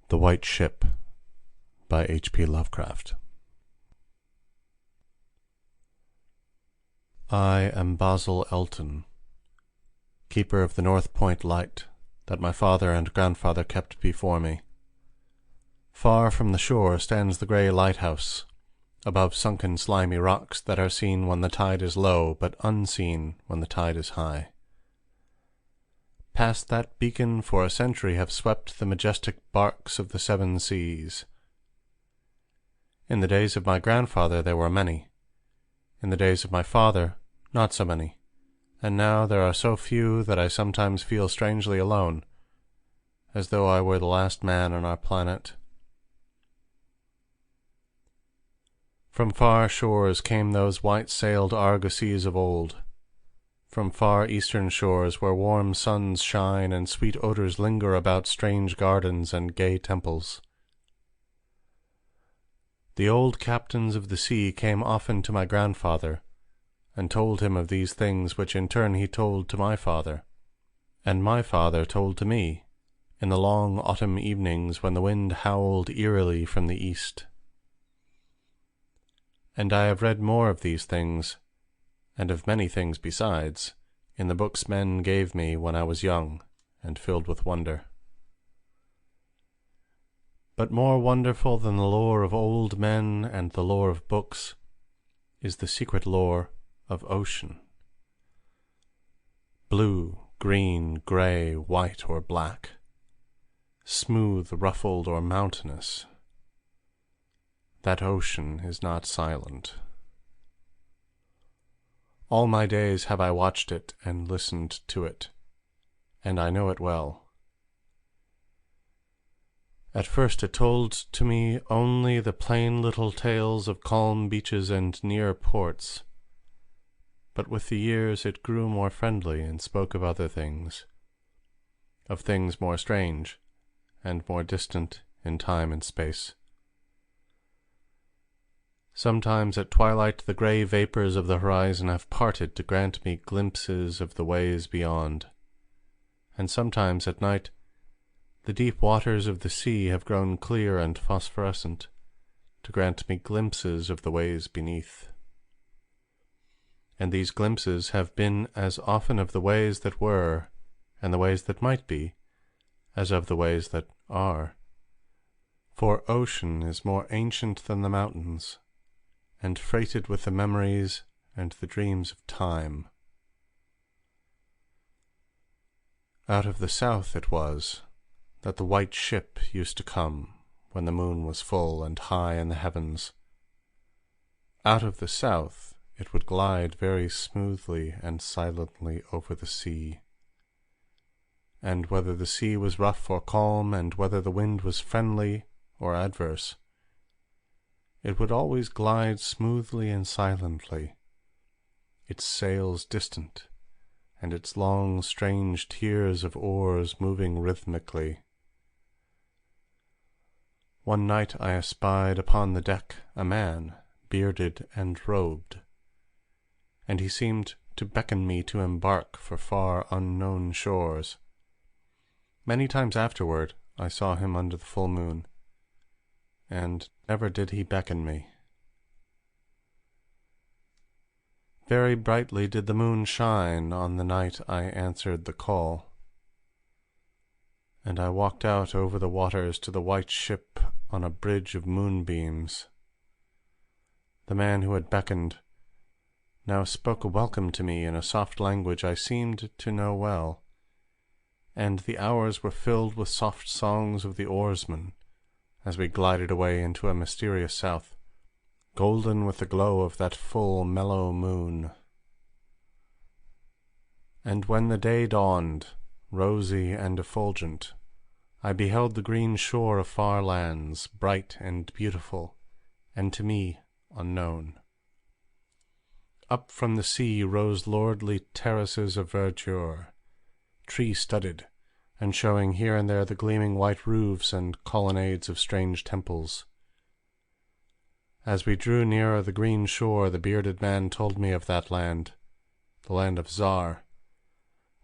The White Ship by H.P. Lovecraft. I am Basil Elton, keeper of the North Point light that my father and grandfather kept before me. Far from the shore stands the grey lighthouse, above sunken slimy rocks that are seen when the tide is low, but unseen when the tide is high. Past that beacon for a century have swept the majestic barks of the seven seas. In the days of my grandfather there were many. In the days of my father, not so many. And now there are so few that I sometimes feel strangely alone, as though I were the last man on our planet. From far shores came those white-sailed argosies of old, from far eastern shores where warm suns shine and sweet odours linger about strange gardens and gay temples. The old captains of the sea came often to my grandfather, and told him of these things which in turn he told to my father, and my father told to me, in the long autumn evenings when the wind howled eerily from the east. And I have read more of these things, and of many things besides, in the books men gave me when I was young and filled with wonder. But more wonderful than the lore of old men and the lore of books is the secret lore of ocean. Blue, green, grey, white, or black, smooth, ruffled, or mountainous, that ocean is not silent. All my days have I watched it and listened to it, and I know it well. At first it told to me only the plain little tales of calm beaches and near ports, but with the years it grew more friendly and spoke of other things, of things more strange and more distant in time and space. Sometimes at twilight the grey vapours of the horizon have parted to grant me glimpses of the ways beyond, and sometimes at night the deep waters of the sea have grown clear and phosphorescent to grant me glimpses of the ways beneath. And these glimpses have been as often of the ways that were and the ways that might be as of the ways that are. For ocean is more ancient than the mountains, and freighted with the memories and the dreams of time. Out of the south it was that the white ship used to come when the moon was full and high in the heavens. Out of the south it would glide very smoothly and silently over the sea. And whether the sea was rough or calm, and whether the wind was friendly or adverse, it would always glide smoothly and silently, its sails distant, and its long strange tiers of oars moving rhythmically. One night I espied upon the deck a man, bearded and robed, and he seemed to beckon me to embark for far unknown shores. Many times afterward I saw him under the full moon, and never did he beckon me. Very brightly did the moon shine on the night I answered the call, and I walked out over the waters to the white ship on a bridge of moonbeams. The man who had beckoned now spoke a welcome to me in a soft language I seemed to know well, and the hours were filled with soft songs of the oarsmen as we glided away into a mysterious south, golden with the glow of that full, mellow moon. And when the day dawned, rosy and effulgent, I beheld the green shore of far lands, bright and beautiful, and to me unknown. Up from the sea rose lordly terraces of verdure, tree-studded, and showing here and there the gleaming white roofs and colonnades of strange temples. As we drew nearer the green shore, the bearded man told me of that land, the land of Zar,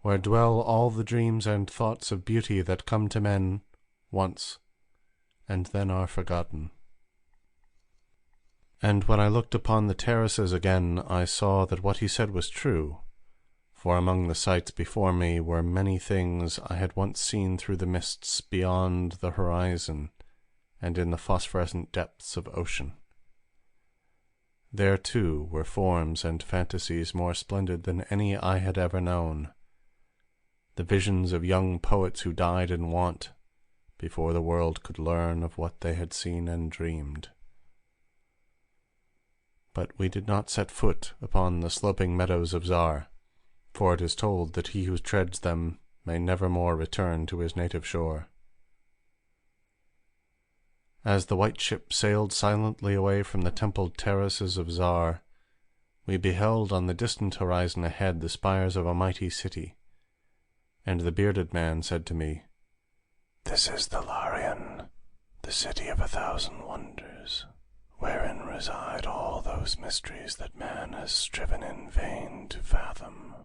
where dwell all the dreams and thoughts of beauty that come to men once and then are forgotten. And when I looked upon the terraces again, I saw that what he said was true, for among the sights before me were many things I had once seen through the mists beyond the horizon and in the phosphorescent depths of ocean. There, too, were forms and fantasies more splendid than any I had ever known, the visions of young poets who died in want before the world could learn of what they had seen and dreamed. But we did not set foot upon the sloping meadows of Zar, for it is told that he who treads them may never more return to his native shore. As the white ship sailed silently away from the templed terraces of Zar, we beheld on the distant horizon ahead the spires of a mighty city, and the bearded man said to me, "This is Thalarion, the city of 1,000 wonders, wherein reside all those mysteries that man has striven in vain to fathom."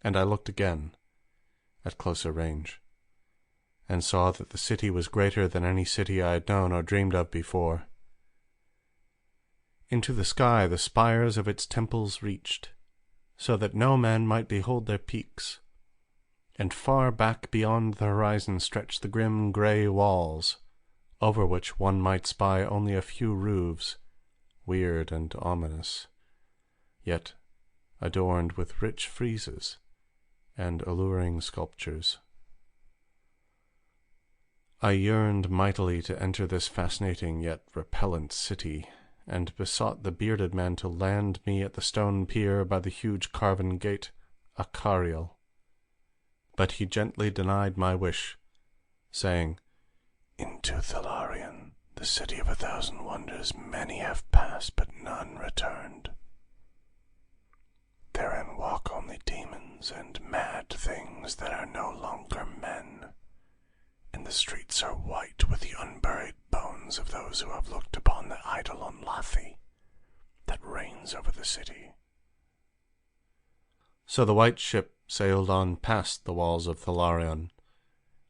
And I looked again, at closer range, and saw that the city was greater than any city I had known or dreamed of before. Into the sky the spires of its temples reached, so that no man might behold their peaks, and far back beyond the horizon stretched the grim grey walls, over which one might spy only a few roofs, weird and ominous, yet adorned with rich friezes and alluring sculptures. I yearned mightily to enter this fascinating yet repellent city, and besought the bearded man to land me at the stone pier by the huge carven gate, Akariel. But he gently denied my wish, saying, "Into Thalarion, the city of 1,000 wonders, many have passed, but none returned. Therein walk only demons and mad things that are no longer men, and the streets are white with the unburied bones of those who have looked upon the eidolon Lathi that reigns over the city." So the white ship sailed on past the walls of Thalarion,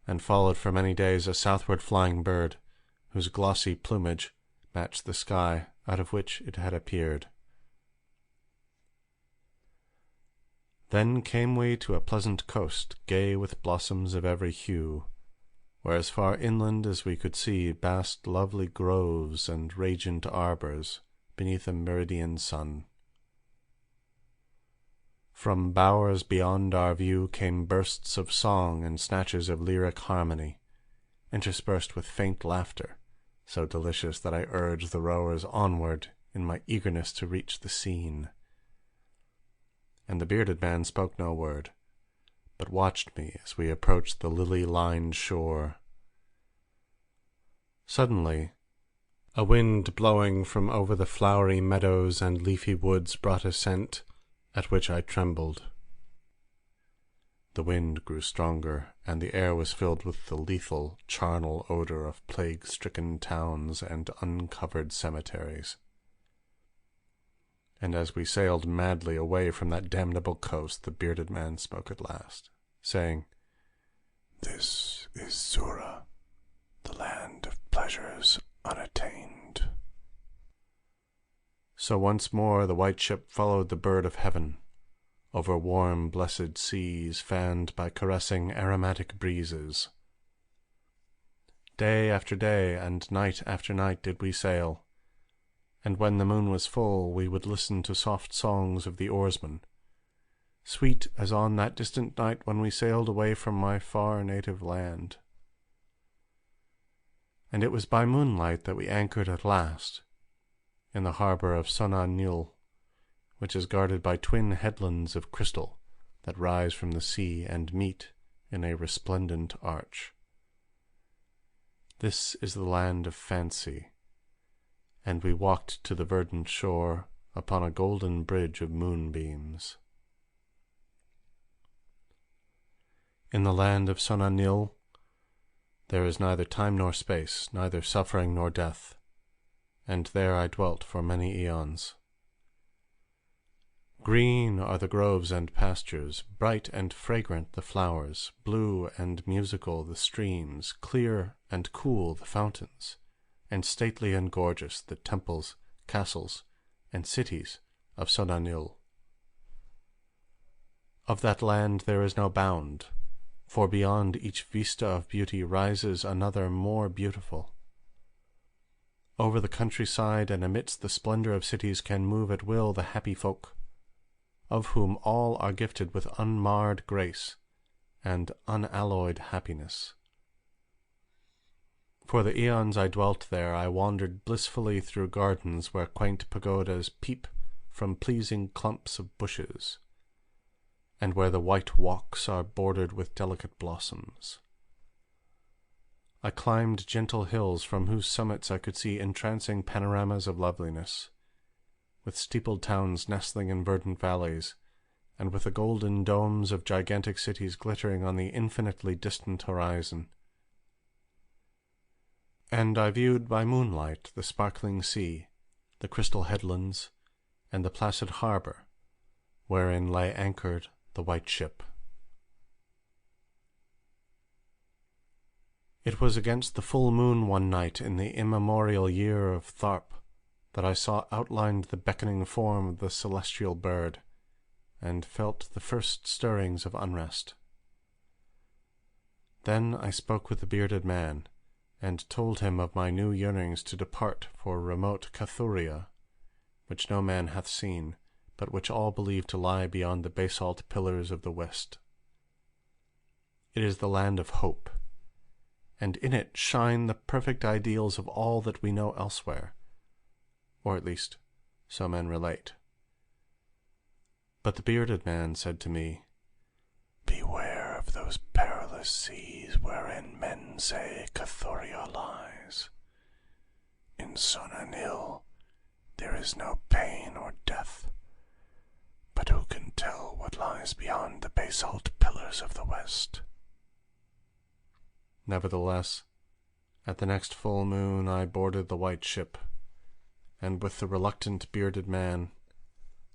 and followed for many days a southward flying bird, whose glossy plumage matched the sky out of which it had appeared. Then came we to a pleasant coast, gay with blossoms of every hue, where as far inland as we could see basked lovely groves and radiant arbours beneath a meridian sun. From bowers beyond our view came bursts of song and snatches of lyric harmony, interspersed with faint laughter, so delicious that I urged the rowers onward in my eagerness to reach the scene. And the bearded man spoke no word, but watched me as we approached the lily-lined shore. Suddenly, a wind blowing from over the flowery meadows and leafy woods brought a scent at which I trembled. The wind grew stronger, and the air was filled with the lethal, charnel odour of plague-stricken towns and uncovered cemeteries. And as we sailed madly away from that damnable coast, the bearded man spoke at last, saying, "This is Zura, the land of pleasures unattained." So once more the white ship followed the bird of heaven, over warm, blessed seas fanned by caressing, aromatic breezes. Day after day and night after night did we sail, and when the moon was full we would listen to soft songs of the oarsmen, sweet as on that distant night when we sailed away from my far native land. And it was by moonlight that we anchored at last, in the harbour of Sona Nyl, which is guarded by twin headlands of crystal that rise from the sea and meet in a resplendent arch. This is the land of fancy, and we walked to the verdant shore upon a golden bridge of moonbeams. In the land of Sona Nyl there is neither time nor space, neither suffering nor death, and there I dwelt for many eons. Green are the groves and pastures, bright and fragrant the flowers, blue and musical the streams, clear and cool the fountains, and stately and gorgeous the temples, castles, and cities of Sonanil. Of that land there is no bound, for beyond each vista of beauty rises another more beautiful. Over the countryside and amidst the splendor of cities can move at will the happy folk, of whom all are gifted with unmarred grace and unalloyed happiness. For the eons I dwelt there, I wandered blissfully through gardens where quaint pagodas peep from pleasing clumps of bushes, and where the white walks are bordered with delicate blossoms. I climbed gentle hills from whose summits I could see entrancing panoramas of loveliness, with steepled towns nestling in verdant valleys, and with the golden domes of gigantic cities glittering on the infinitely distant horizon. And I viewed by moonlight the sparkling sea, the crystal headlands, and the placid harbour, wherein lay anchored the white ship. It was against the full moon one night in the immemorial year of Tharp that I saw outlined the beckoning form of the celestial bird, and felt the first stirrings of unrest. Then I spoke with the bearded man, and told him of my new yearnings to depart for remote Cathuria, which no man hath seen, but which all believe to lie beyond the basalt pillars of the west. It is the land of hope, and in it shine the perfect ideals of all that we know elsewhere, or at least so men relate. But the bearded man said to me, "Beware of those perilous seas wherein men say Cathuria lies. In Sonanil there is no pain or death, but who can tell what lies beyond the basalt pillars of the west?" Nevertheless, at the next full moon I boarded the white ship, and with the reluctant bearded man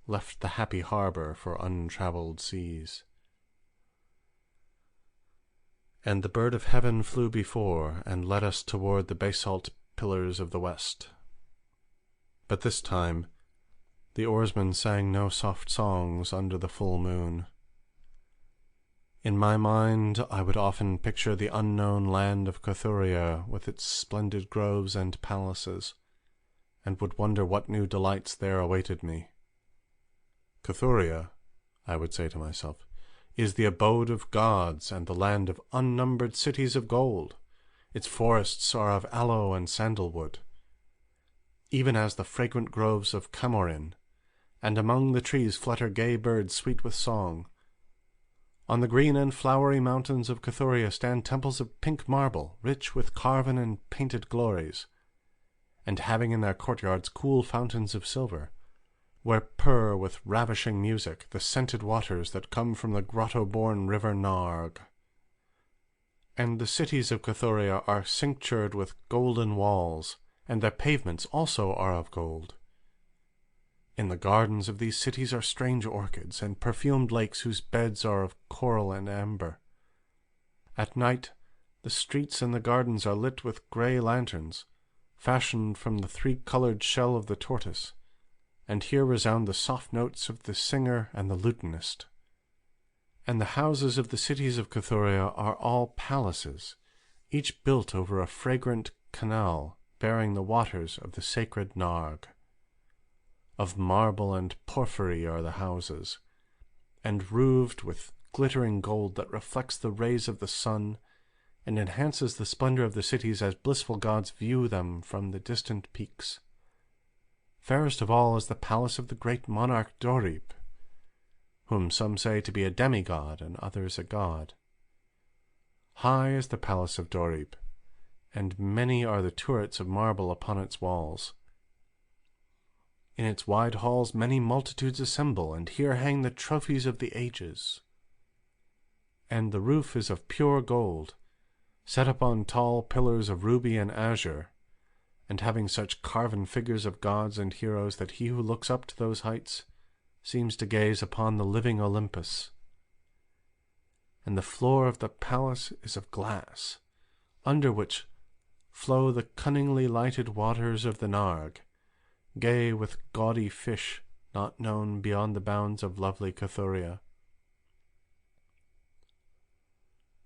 left the happy harbour for untravelled seas. And the bird of heaven flew before, and led us toward the basalt pillars of the west. But this time the oarsmen sang no soft songs under the full moon. In my mind I would often picture the unknown land of Cathuria with its splendid groves and palaces, and would wonder what new delights there awaited me. Cathuria, I would say to myself, is the abode of gods and the land of unnumbered cities of gold. Its forests are of aloe and sandalwood, even as the fragrant groves of Camorin, and among the trees flutter gay birds sweet with song. On the green and flowery mountains of Cathuria stand temples of pink marble, rich with carven and painted glories, and having in their courtyards cool fountains of silver, where purr with ravishing music the scented waters that come from the grotto-born river Narg. And the cities of Cathuria are cinctured with golden walls, and their pavements also are of gold. In the gardens of these cities are strange orchids, and perfumed lakes whose beds are of coral and amber. At night the streets and the gardens are lit with grey lanterns, fashioned from the three-coloured shell of the tortoise, and here resound the soft notes of the singer and the lutenist. And the houses of the cities of Cathuria are all palaces, each built over a fragrant canal bearing the waters of the sacred Narg. Of marble and porphyry are the houses, and roofed with glittering gold that reflects the rays of the sun and enhances the splendor of the cities as blissful gods view them from the distant peaks. Fairest of all is the palace of the great monarch Dorib, whom some say to be a demigod and others a god. High is the palace of Dorib, and many are the turrets of marble upon its walls. In its wide halls many multitudes assemble, and here hang the trophies of the ages. And the roof is of pure gold, set upon tall pillars of ruby and azure, and having such carven figures of gods and heroes that he who looks up to those heights seems to gaze upon the living Olympus, and the floor of the palace is of glass, under which flow the cunningly lighted waters of the Narg, gay with gaudy fish not known beyond the bounds of lovely Cathuria.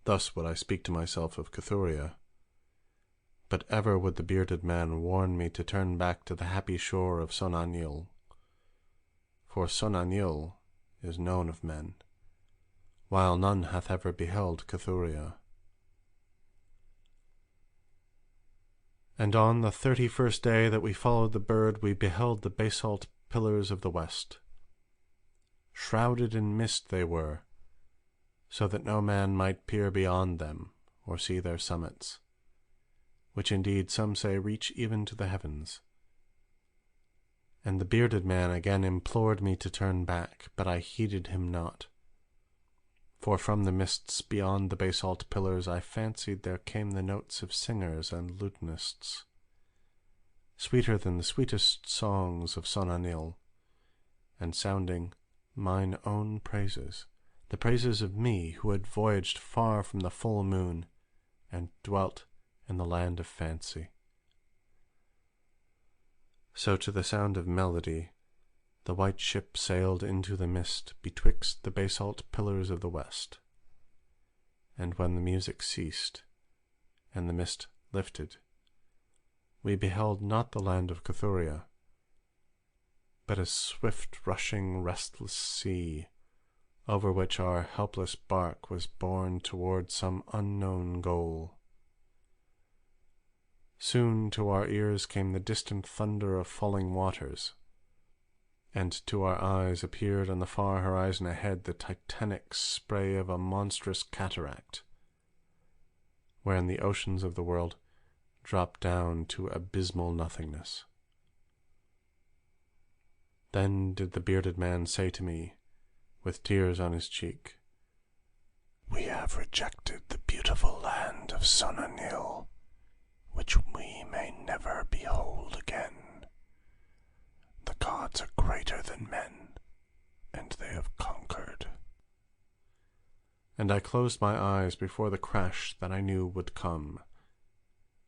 Thus would I speak to myself of Cathuria, but ever would the bearded man warn me to turn back to the happy shore of Sonanil, for Sonanil is known of men, while none hath ever beheld Cathuria. And on the 31st day that we followed the bird, we beheld the basalt pillars of the west. Shrouded in mist they were, so that no man might peer beyond them or see their summits, which indeed some say reach even to the heavens. And the bearded man again implored me to turn back, but I heeded him not. For from the mists beyond the basalt pillars I fancied there came the notes of singers and lutanists, sweeter than the sweetest songs of Sonanil, and sounding mine own praises, the praises of me who had voyaged far from the full moon and dwelt in the land of fancy. So to the sound of melody the white ship sailed into the mist betwixt the basalt pillars of the west, and when the music ceased, and the mist lifted, we beheld not the land of Cathuria, but a swift-rushing, restless sea, over which our helpless bark was borne toward some unknown goal. Soon to our ears came the distant thunder of falling waters, and to our eyes appeared on the far horizon ahead the titanic spray of a monstrous cataract, wherein the oceans of the world drop down to abysmal nothingness. Then did the bearded man say to me, with tears on his cheek, "We have rejected the beautiful land of Sonanil, which we may never behold again. The gods are greater than men, and they have conquered." And I closed my eyes before the crash that I knew would come,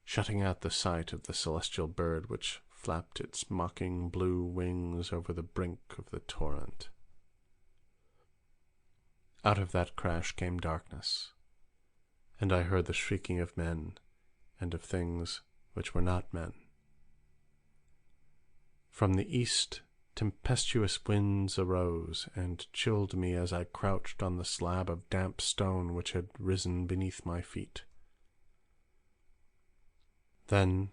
shutting out the sight of the celestial bird which flapped its mocking blue wings over the brink of the torrent. Out of that crash came darkness, and I heard the shrieking of men and of things which were not men. From the east tempestuous winds arose and chilled me as I crouched on the slab of damp stone which had risen beneath my feet. Then,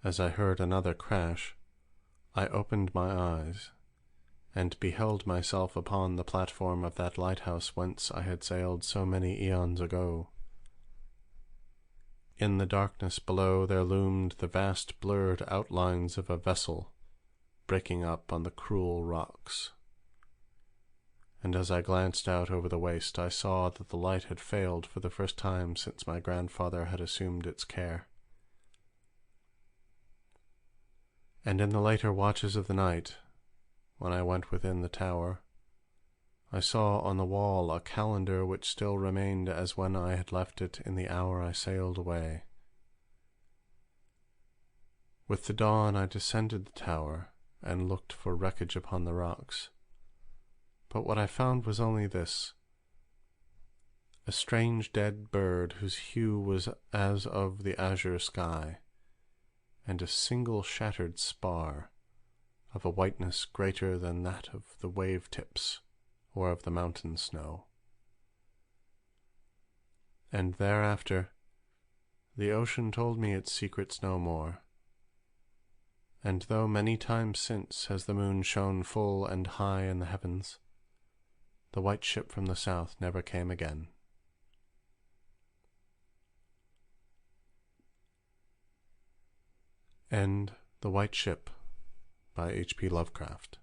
as I heard another crash, I opened my eyes, and beheld myself upon the platform of that lighthouse whence I had sailed so many eons ago. In the darkness below there loomed the vast blurred outlines of a vessel breaking up on the cruel rocks, and as I glanced out over the waste I saw that the light had failed for the first time since my grandfather had assumed its care. And in the later watches of the night, when I went within the tower, I saw on the wall a calendar which still remained as when I had left it in the hour I sailed away. With the dawn I descended the tower and looked for wreckage upon the rocks, but what I found was only this: a strange dead bird whose hue was as of the azure sky, and a single shattered spar of a whiteness greater than that of the wave-tips or of the mountain snow. And thereafter the ocean told me its secrets no more, and though many times since has the moon shone full and high in the heavens, the white ship from the south never came again. End The White Ship by H.P. Lovecraft.